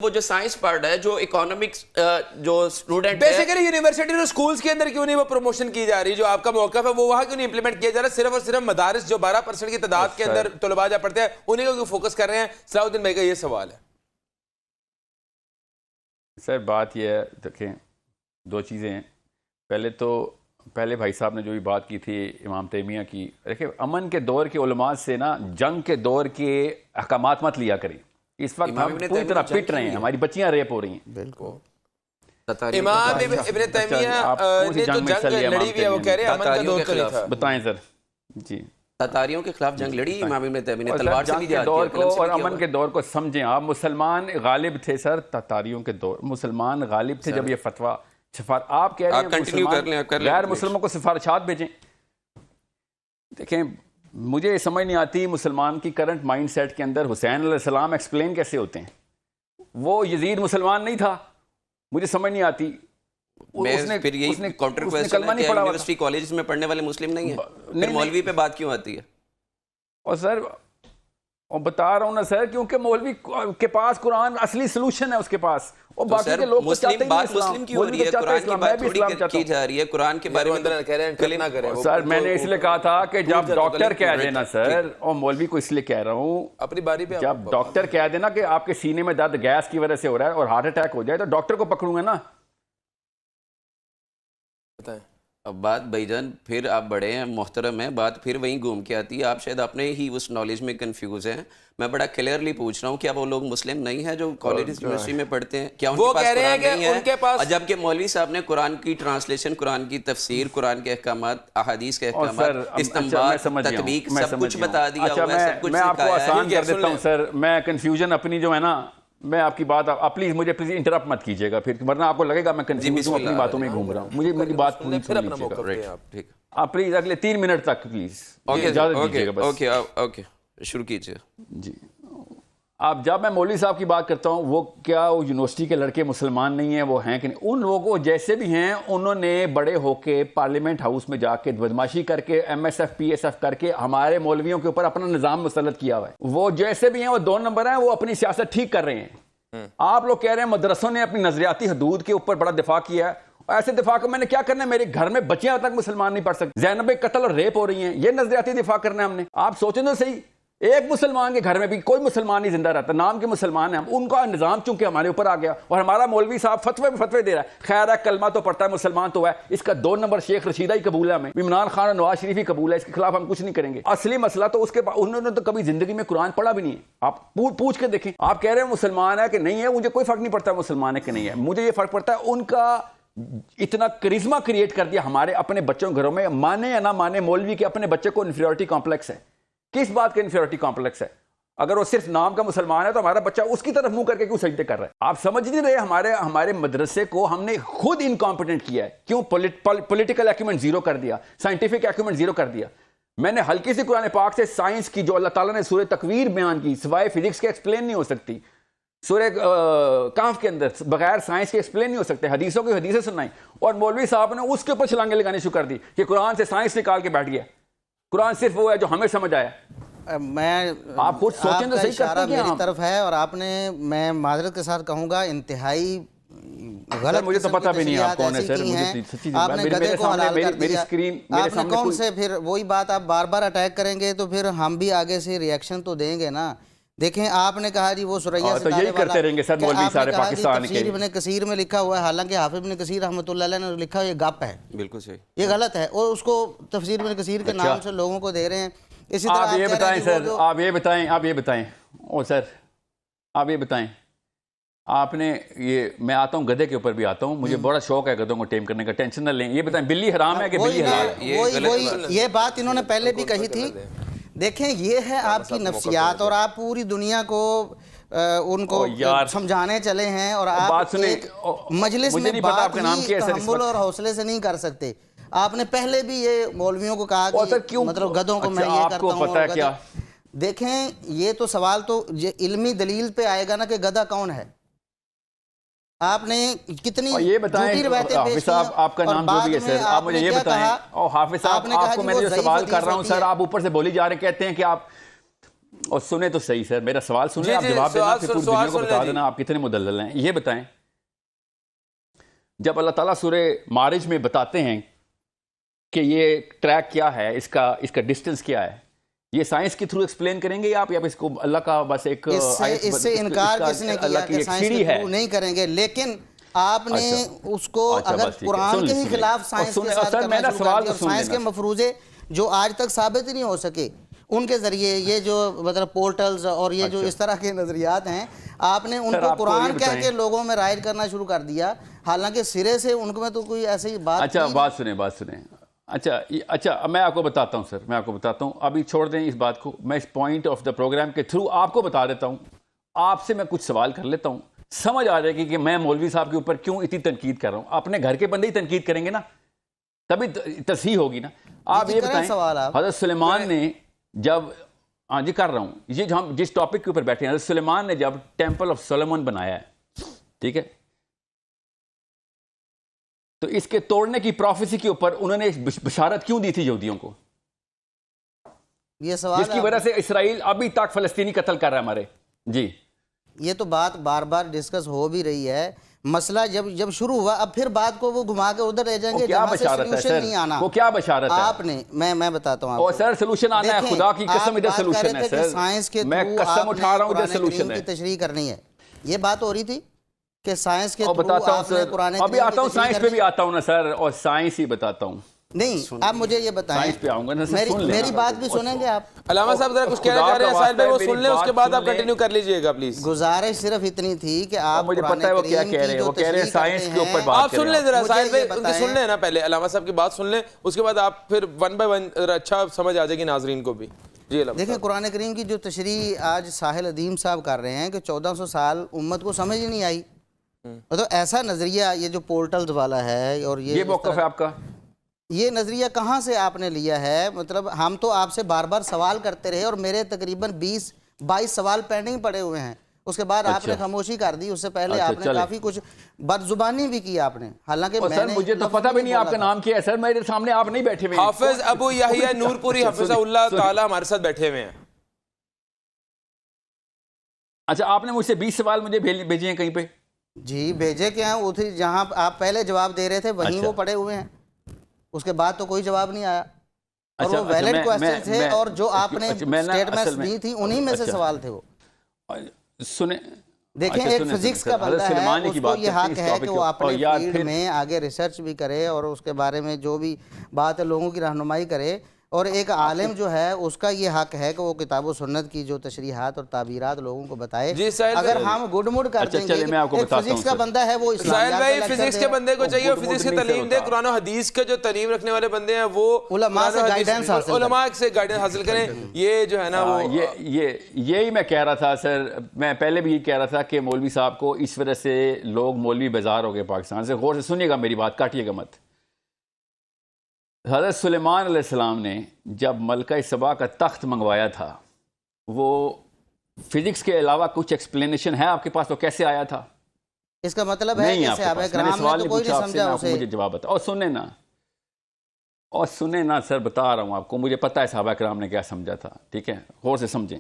وہ جو science part ہے، جو اکانومکس جو اسٹوڈنٹ بیسیکلی یونیورسٹی اور اسکولز کے اندر کیوں نہیں وہ پروموشن کی جا رہی؟ جو آپ کا موقف ہے وہ وہاں کیوں نہیں امپلیمنٹ کیا جا رہا؟ صرف اور صرف مدارس جو 12% کی تعداد کے اندر طلباء جا پڑھتے ہیں انہیں کو کیوں فوکس کر رہے ہیں؟ صلاح الدین بھائی کا یہ سوال ہے سر۔ بات یہ ہے، دیکھیں دو چیزیں ہیں۔ پہلے بھائی صاحب نے جو بھی بات کی تھی امام تیمیہ کی، دیکھیں امن کے دور کے علماء سے نا جنگ کے دور کے احکامات مت لیا کریں۔ اس وقت ہم پوری طرح پٹ رہے ہیں، ہماری بچیاں ریپ ہو رہی ہیں۔ بالکل امام ابن تیمیہ نے جو جنگ لڑی ہوئی ہے وہ کہہ رہے ہیں امن کا دور تو نہیں تھا۔ بتائیں سر جی، تاتاریوں کے خلاف جنگ لڑی امام ابن تیمیہ نے، تلوار سے نہیں جہاد کیا، اور امن کے دور کو سمجھیں آپ۔ مسلمان غالب تھے سر، تاتاریوں کے دور مسلمان غالب تھے جب یہ فتویٰ آپ کہہ رہے ہیں غیر مسلموں کو سفارشات بھیجیں۔ دیکھیں مجھے یہ سمجھ نہیں آتی مسلمان کی کرنٹ مائنڈ سیٹ کے اندر حسین علیہ السلام ایکسپلین کیسے ہوتے ہیں؟ وہ یزید مسلمان نہیں تھا، مجھے سمجھ نہیں آتی۔ پھر یہی کاؤنٹر کویسچن ہے کہ یونیورسٹی کالجز میں پڑھنے والے مسلم نہیں ہیں، پھر مولوی پہ بات کیوں آتی ہے؟ اور سر اور بتا رہا ہوں نا سر، کیونکہ مولوی کے پاس قرآن اصلی سلوشن ہے، اس کے پاس، اور باقی کے لوگ مسلم کیوں ہو رہی ہے؟ قرآن کی بات تھوڑی کی جا رہی ہے، قرآن کے بارے میں کہہ رہے ہیں نہ کریں۔ سر میں نے اس لیے کہا تھا کہ جب ڈاکٹر کہہ دینا سر، اور مولوی کو اس لیے کہہ رہا ہوں اپنی باری پہ، جب ڈاکٹر کہہ دینا کہ آپ کے سینے میں درد گیس کی وجہ سے ہو رہا ہے اور ہارٹ اٹیک ہو جائے تو ڈاکٹر کو پکڑوں گا نا۔ اب بات بھائی جان پھر آپ بڑے ہیں، محترم ہیں، بات پھر وہیں گھوم کے آتی ہے۔ آپ شاید اپنے ہی اس نالج میں کنفیوز ہیں۔ میں بڑا کلیئرلی پوچھ رہا ہوں، کیا وہ لوگ مسلم نہیں ہیں جو کالجز یونیورسٹی میں پڑھتے ہیں؟ کیا ان کے پاس قرآن نہیں ہے؟ جبکہ مولوی صاحب نے قرآن کی ٹرانسلیشن، قرآن کی تفسیر، قرآن کے احکامات، احادیث کے احکامات، استنباط، تطبیق سب کچھ بتا دیا ہوا ہے، سب کچھ میں آپ کو آسان کر دیتا ہوں سکھایا ہے۔ سر۔ میں کنفیوژن اپنی جو ہے نا، میں آپ کی بات پلیز مجھے انٹرپٹ مت کیجیے گا پھر، ورنہ آپ کو لگے گا میں کنفیوز ہوں، اپنی باتوں میں گھوم رہا ہوں۔ مجھے میری بات پوری سن لیجیے گا آپ پلیز، اگلے 3 منٹ تک پلیز اجازت دیجیے گا بس۔ اوکے شروع کیجیے جی، اب جب میں مولوی صاحب کی بات کرتا ہوں، وہ کیا وہ یونیورسٹی کے لڑکے مسلمان نہیں ہیں؟ وہ ہیں کہ نہیں؟ ان لوگوں جیسے بھی ہیں، انہوں نے بڑے ہو کے پارلیمنٹ ہاؤس میں جا کے بدماشی کر کے M S F P S F کر کے ہمارے مولویوں کے اوپر اپنا نظام مسلط کیا ہوا ہے۔ وہ جیسے بھی ہیں وہ 2 نمبر ہیں، وہ اپنی سیاست ٹھیک کر رہے ہیں۔ آپ لوگ کہہ رہے ہیں مدرسوں نے اپنی نظریاتی حدود کے اوپر بڑا دفاع کیا ہے۔ ایسے دفاع کو میں نے کیا کرنا ہے؟ میرے گھر میں بچیاں تک مسلمان نہیں پڑھ سکتے، زینب قتل اور ریپ ہو رہی ہیں، یہ نظریاتی دفاع کرنا ہے ہم نے؟ آپ سوچیں تو صحیح، ایک مسلمان کے گھر میں بھی کوئی مسلمان نہیں زندہ رہتا، نام کے مسلمان ہیں ہم، ان کا نظام چونکہ ہمارے اوپر آ گیا، اور ہمارا مولوی صاحب فتوے دے رہا ہے۔ خیر ہے، کلمہ تو پڑھتا ہے، مسلمان تو ہے، اس کا 2 نمبر شیخ رشیدہ ہی قبول ہے، ہمیں عمران خان اور نواز شریف ہی قبول ہے، اس کے خلاف ہم کچھ نہیں کریں گے۔ اصلی مسئلہ تو اس کے انہوں نے تو کبھی زندگی میں قرآن پڑھا بھی نہیں ہے۔ آپ پوچھ کے دیکھیں، آپ کہہ رہے ہیں مسلمان ہے کہ نہیں ہے، مجھے کوئی فرق نہیں پڑتا مسلمان ہے کہ نہیں ہے، مجھے یہ فرق پڑتا ہے ان کا اتنا کرزما کریٹ کر دیا ہمارے اپنے بچوں گھروں میں، مانے یا نہ مانے مولوی کے اپنے بچے کو انفیریورٹی کمپلیکس ہے۔ کس بات کا انفیریورٹی کمپلیکس ہے؟ اگر وہ صرف نام کا مسلمان ہے تو ہمارا بچہ اس کی طرف منہ کر کے کیوں سجدے کر رہا ہے؟ آپ سمجھ نہیں رہے، ہمارے مدرسے کو ہم نے خود انکمپیٹنٹ کیا ہے۔ کیوں؟ پولیٹیکل ایکومنٹ زیرو کر دیا، سائنٹیفک ایکومنٹ زیرو کر دیا۔ میں نے ہلکی سی قرآن پاک سے سائنس کی جو اللہ تعالیٰ نے سورہ تکویر بیان کی، سوائے فزکس کے ایکسپلین نہیں ہو سکتی، سورہ کہف کے اندر بغیر سائنس کے ایکسپلین نہیں ہو سکتے، حدیثوں کی حدیثیں سنائیں، اور مولوی صاحب نے اس کے اوپر چھلانگیں لگانی شروع کر دی کہ قرآن سے سائنس نکال کے بیٹھ گیا، قرآن صرف وہ ہے جو ہمیں سمجھ آیا۔ میں آپ کچھ سوچیں تو صحیح، اشارہ میری طرف ہے، اور آپ نے، میں معذرت کے ساتھ کہوں گا، انتہائی غلط مجھے تو پتہ بھی نہیں آپ کون ہے سر، آپ نے گدھے کو حلال کر دیا۔ آپ نے کون سے، پھر وہی بات آپ بار بار اٹیک کریں گے تو پھر ہم بھی آگے سے ریئیکشن تو دیں گے نا۔ دیکھیں آپ نے کہا جی وہ سورہ ستارے والا، یہی کرتے رہیں گے سر مولوی سارے پاکستان کے۔ تفسیر ابن کثیر میں لکھا ہوا ہے، حالانکہ حافظ ابن کثیر رحمۃ اللہ علیہ نے لکھا ہوا یہ گپ ہے، بالکل صحیح، یہ غلط ہے، اور اس کو تفسیر ابن کثیر کے نام سے لوگوں کو دے رہے ہیں۔ اسی طرح آپ یہ بتائیں سر، آپ یہ بتائیں او سر، آپ یہ بتائیں، آپ نے یہ، میں آتا ہوں گدھے کے اوپر بھی آتا ہوں، مجھے بڑا شوق ہے گدھوں کو ٹیم کرنے کا، ٹینشن نہ لیں۔ یہ بتائیں بلی حرام ہے کہ بلی حلال ہے؟ یہ بات انہوں نے پہلے بھی کہی تھی۔ دیکھیں یہ ہے آپ کی نفسیات، اور آپ پوری دنیا کو ان کو سمجھانے چلے ہیں، اور آپ ایک مجلس میں بات ہی تحمل اور حوصلے سے نہیں کر سکتے۔ آپ نے پہلے بھی یہ مولویوں کو کہا کہ مطلب گدھوں کو میں یہ کرتا ہوں۔ دیکھیں یہ تو سوال تو علمی دلیل پہ آئے گا نا کہ گدھا کون ہے۔ آپ نے کتنی جھوٹی روایتیں پیش کی، آپ کا نام جو بھی ہے سر، آپ مجھے یہ بتائیں، حافظ صاحب آپ کو میں نے جو سوال کر رہا ہوں سر، آپ اوپر سے بولی جا رہے، کہتے ہیں کہ آپ اور سنیں تو صحیح سر، میرا سوال سنیں، آپ جواب دینا، پھر پوری دنیا کو بتا دینا آپ کتنے مدلل ہیں. یہ بتائیں، جب اللہ تعالیٰ سورہ معارج میں بتاتے ہیں کہ یہ ٹریک کیا ہے، اس کا ڈسٹنس کیا ہے، یہ سائنس کے تھرو ایکسپلین کریں گے یا آپ اس کو اللہ کا بس ایک اس سے انکار کس نے کیا کہ سائنس کے تھرو نہیں کریں گے، لیکن آپ نے اس کو اگر قرآن کے ہی خلاف سائنس کے ساتھ کرنا شروع کر دیا، اور سائنس کے مفروضے جو آج تک ثابت ہی نہیں ہو سکے ان کے ذریعے یہ جو مطلب پورٹلز اور یہ جو اس طرح کے نظریات ہیں، آپ نے ان کو قرآن کہہ کے لوگوں میں رائج کرنا شروع کر دیا، حالانکہ سرے سے ان میں تو کوئی ایسی بات. اچھا بات سنیں. اچھا میں آپ کو بتاتا ہوں سر، میں آپ کو بتاتا ہوں، ابھی چھوڑ دیں اس بات کو، میں اس پوائنٹ آف دا پروگرام کے تھرو آپ کو بتا دیتا ہوں. آپ سے میں کچھ سوال کر لیتا ہوں، سمجھ آ جائے گی کہ میں مولوی صاحب کے اوپر کیوں اتنی تنقید کر رہا ہوں. اپنے گھر کے بندے ہی تنقید کریں گے نا، تبھی تصحیح ہوگی نا. آپ یہ بتائیں، حضرت سلیمان نے جب کر رہا ہوں، یہ جو ہم جس ٹاپک کے اوپر بیٹھے ہیں، حضرت سلیمان نے جب ٹیمپل آف سولومن بنایا ہے، ٹھیک ہے، تو اس کے توڑنے کی پروفیسی کے اوپر انہوں نے ایک بشارت کیوں دی تھی یہودیوں کو، یہ سوال جس کی وجہ سے اسرائیل ابھی تک فلسطینی قتل کر رہا ہے ہمارے. جی یہ تو بات بار بار ڈسکس ہو بھی رہی ہے. مسئلہ جب شروع ہوا، اب پھر بات کو وہ گھما کے ادھر لے جائیں گے جہاں سے سلوشن نہیں آنا. وہ کیا بشارت ہے آپ نے، میں بتاتا ہوں آپ کو سر، سلوشن آنا ہے، خدا کی قسم ادھر سلوشن ہے سر، سائنس کے میں قسم اٹھا رہا ہوں ادھر سلوشن ہے. تشریح کرنی ہے، یہ بات ہو رہی تھی کہ سائنس کے بتاتا ہوں سر، ابھی آتا ہوں سائنس پہ بھی آتا ہوں نا سر، اور سائنس ہی بتاتا ہوں. نہیں آپ مجھے یہ بتائیں، میری بات بھی سنیں گے آپ. علامہ صاحب ذرا کچھ کہنا چاہ رہے ہیں ساحل بھائی، وہ سن لیں، اس کے بعد آپ کنٹینیو کر لیجئے گا پلیز. گزارش صرف اتنی تھی کہ آپ مجھے پتہ ہے وہ کیا کہہ رہے ہیں، وہ کہہ رہے ہیں سائنس کے اوپر بات. آپ سن لیں ذرا ساحل بھائی، ان کی سن لیں نا، پہلے علامہ صاحب کی بات سن لیں، اس کے بعد آپ پھر ون بائی ون اچھا سمجھ آ جائے گی ناظرین کو بھی. جی دیکھیں، قرآن کریم کی جو تشریح آج ساحل ادیم صاحب کر رہے ہیں کہ 1400 سال امت کو سمجھ ہی نہیں آئی. تو ایسا نظریہ یہ جو پورٹلز والا ہے اور یہ موقف ہے آپ کا، یہ نظریہ کہاں سے آپ نے لیا ہے؟ مطلب ہم تو آپ سے بار بار سوال کرتے رہے اور میرے تقریباً 20-22 سوال پینڈنگ پڑے ہوئے ہیں. اس کے بعد آپ نے خاموشی کر دی، اس سے پہلے آپ نے کافی کچھ بدزبانی بھی کی آپ نے، حالانکہ سر مجھے تو پتہ بھی نہیں آپ کا نام کیا ہے سر، میرے سامنے آپ نہیں بیٹھے ہوئے. حافظ ابو یحییٰ نور پوری حفظہ اللہ تعالی ہمارے ساتھ بیٹھے ہوئے ہیں. اچھا آپ نے مجھ سے 20 سوال مجھے بھیجے ہیں کہیں پہ؟ جی بھیجے کیا ہیں، ادھر جہاں آپ پہلے جواب دے رہے تھے وہیں وہ پڑے ہوئے ہیں، اس کے بعد تو کوئی جواب نہیں آیا. اور وہ ویلڈ کویسچن تھے، اور جو آپ نے سٹیٹمنٹس دی تھی انہی میں سے سوال تھے. وہ سنیں، دیکھیں ایک فزکس کا بندہ ہے، اس کو یہ حق ہے کہ وہ اپنے فیلڈ میں آگے ریسرچ بھی کرے اور اس کے بارے میں جو بھی بات ہے لوگوں کی رہنمائی کرے. اور ایک عالم جو ہے اس کا یہ حق ہے کہ وہ کتاب و سنت کی جو تشریحات اور تعبیرات لوگوں کو بتائے. اگر ہم گڈ موڈ کر دیں گے، ایک فزکس کا بندہ ہے وہ ساحل بھائی فزکس کے بندے کو چاہیے فزکس کی تعلیم دے، قرآن و حدیث کے جو تعلیم رکھنے والے بندے ہیں وہ علماء سے گائیڈنس حاصل کریں. یہ جو ہے نا وہ یہی میں کہہ رہا تھا سر، میں پہلے بھی یہ کہہ رہا تھا کہ مولوی صاحب کو اس وجہ سے لوگ مولوی بیزار ہو گئے پاکستان سے. غور سے سنیے گا میری بات، کاٹیے گا مت. حضرت سلیمان علیہ السلام نے جب ملکہ سبا کا تخت منگوایا تھا، وہ فزکس کے علاوہ کچھ ایکسپلینیشن ہے آپ کے پاس؟ تو کیسے آیا تھا؟ اس کا مطلب ہے کہ صحابہ کرام نے تو کوئی نہیں سمجھا اسے. مجھے جواب بتا. اور سنیں نا سر، بتا رہا ہوں آپ کو، مجھے پتہ ہے صحابہ کرام نے کیا سمجھا تھا، ٹھیک ہے، غور سے سمجھیں.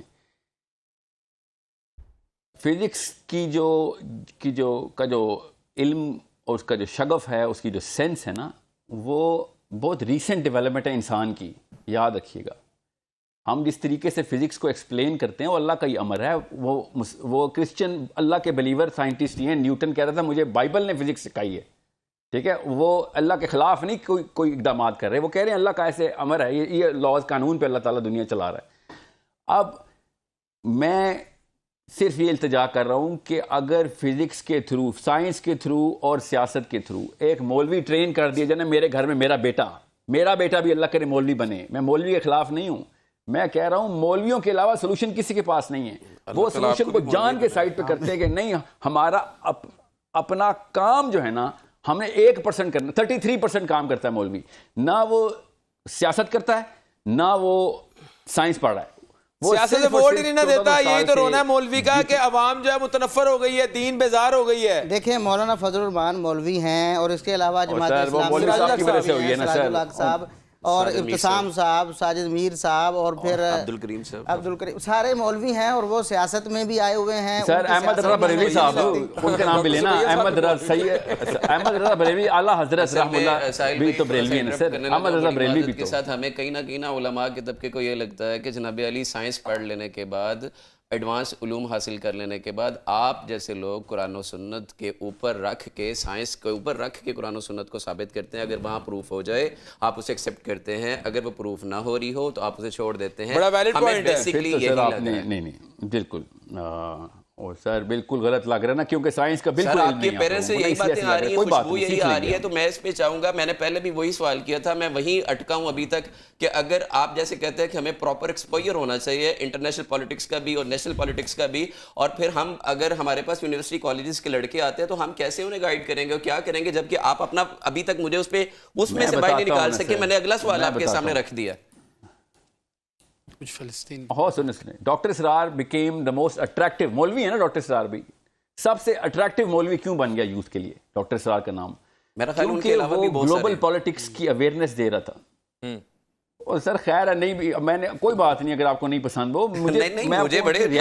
فزکس کی جو علم اور اس کا جو شغف ہے، اس کی جو سینس ہے نا، وہ بہت ریسنٹ ڈیولپمنٹ ہے انسان کی. یاد رکھیے گا، ہم جس طریقے سے فزکس کو ایکسپلین کرتے ہیں وہ اللہ کا ہی امر ہے. وہ کرسچن اللہ کے بلیور سائنٹسٹ ہی ہیں. نیوٹن کہہ رہا تھا مجھے بائبل نے فزکس سکھائی ہے، ٹھیک ہے. وہ اللہ کے خلاف نہیں کوئی اقدامات کر رہے، وہ کہہ رہے ہیں اللہ کا ایسے امر ہے، یہ لاز قانون پہ اللہ تعالیٰ دنیا چلا رہا ہے. اب میں صرف یہ التجا کر رہا ہوں کہ اگر فزکس کے تھرو، سائنس کے تھرو اور سیاست کے تھرو ایک مولوی ٹرین کر دیا جائے، میرے گھر میں میرا بیٹا بھی اللہ کرے مولوی بنے. میں مولوی کے خلاف نہیں ہوں، میں کہہ رہا ہوں مولویوں کے علاوہ سلوشن کسی کے پاس نہیں ہے. وہ سلوشن کو جان کے سائڈ پہ کرتے ہیں کہ نہیں، ہمارا اپنا کام جو ہے نا ہم نے 1% کرنا. 33% کام کرتا ہے مولوی، نہ وہ سیاست کرتا ہے نہ وہ سائنس پڑھ رہا ہے. سیاست سے ووٹ ہی نہیں نہ دیتا. یہی تو رونا ہے مولوی کا کہ عوام جو ہے متنفر ہو گئی ہے، دین بیزار ہو گئی ہے. دیکھیں مولانا فضل الرحمان مولوی ہیں، اور اس کے علاوہ جماعت اسلامی صاحب اور ابتسام صاحب, ساجد میر صاحب, اور پھر عبدالکریم صاحب, عبدالکریم, سارے مولوی ہیں اور وہ سیاست میں بھی آئے ہوئے ہیں. سر احمد رضا بریلوی صاحب, ان کا نام بھی لینا, احمد رضا بریلوی اعلیٰ حضرت رحمۃ اللہ بھی تو بریلوی ہیں سر. احمد رضا بریلوی بھی کے ساتھ ہمیں کہیں نہ کہیں علماء کے طبقے کو یہ لگتا ہے کہ جناب علی سائنس پڑھ لینے کے بعد, ایڈوانس علوم حاصل کر لینے کے بعد, آپ جیسے لوگ قرآن و سنت کے اوپر رکھ کے, سائنس کے اوپر رکھ کے قرآن و سنت کو ثابت کرتے ہیں. اگر وہاں پروف ہو جائے آپ اسے ایکسیپٹ کرتے ہیں, اگر وہ پروف نہ ہو رہی ہو تو آپ اسے چھوڑ دیتے ہیں. بڑا ویلڈ ہمیں پوائنٹ ہے. بیسکلی یہی لگ رہا ہے. نہیں بالکل, اور سر بالکل غلط لگ رہا ہے نا, کیونکہ سائنس کا بالکل سر علم آپ کے نہیں. پیرنٹس سے یہی باتیں آ رہی ہیں, خوشبو یہی آ رہی ہے, تو میں اس پہ چاہوں گا, میں نے پہلے بھی وہی سوال کیا تھا, میں وہیں اٹکا ہوں ابھی تک, کہ اگر آپ جیسے کہتے ہیں کہ ہمیں پراپر ایکسپوئر ہونا چاہیے انٹرنیشنل پالیٹکس کا بھی اور نیشنل پالیٹکس کا بھی, اور پھر ہم اگر ہمارے پاس یونیورسٹی کالجز کے لڑکے آتے ہیں تو ہم کیسے انہیں گائیڈ کریں گے اور کیا کریں گے, جبکہ آپ اپنا ابھی تک مجھے اس میں سے باہر نہیں نکال سکے. میں نے اگلا سوال آپ کے سامنے رکھ دیا. کچھ فلسطین doctor Israr became the most attractive مولوی ہے نا, ڈاکٹر اسرار بھی سب سے اٹریکٹیو مولوی کیوں بن گیا یوتھ کے لیے ڈاکٹر اسرار کا نام؟ میرا خیال ان کے کیونکہ علاوہ بھی وہ بہت سارے گلوبل پالیٹکس کی اویئرنس دے رہا تھا. اور سر خیر ہے, نہیں میں نے کوئی بات نہیں, اگر آپ کو نہیں پسند وہ, مجھے بڑے